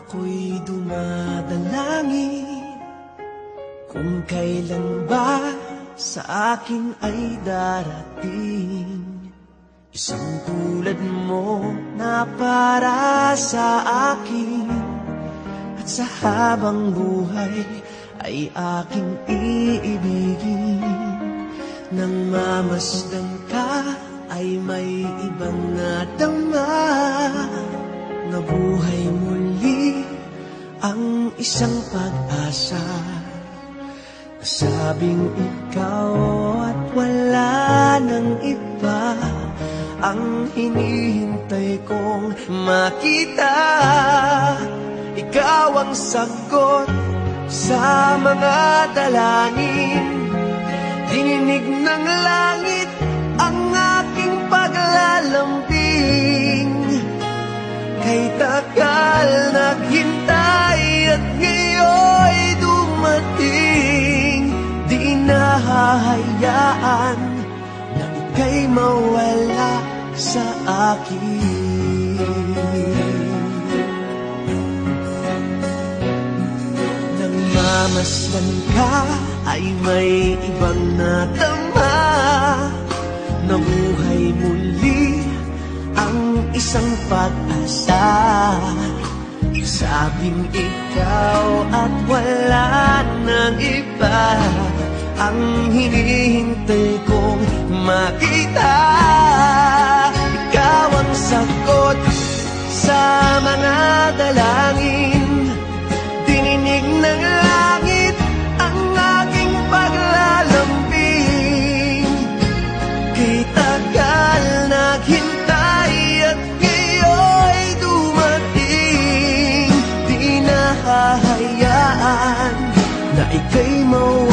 Ako'y dumadalangin kung kailan ba sa akin ay darating isang tulad mo na para sa akin. At sa habang buhay ay aking iibigin. Nang mamasdan ka ay may ibang nadama, na buhay muli ang isang pag-asa. Nasabing ikaw at wala nang iba ang hinihintay kong makita. Ikaw ang sagot sa mga dalangin, dininig ng langit ang aking paglalambing. Kay tagal naghintay at ngayon'y dumating, di nahahayaan na ika'y mawala sa akin. Nang mamasdan ka ay may ibang nadama, na buhay muli ang isang pag-asa. Sabing ikaw at wala nang iba ang hinihintay kong makita. Ikaw ang sagot sa mga dalangin, dininig ng langit ang aking paglalambing. Kay tagal naghintay at ngayon'y dumating, di nahahayaan na ika'y mawala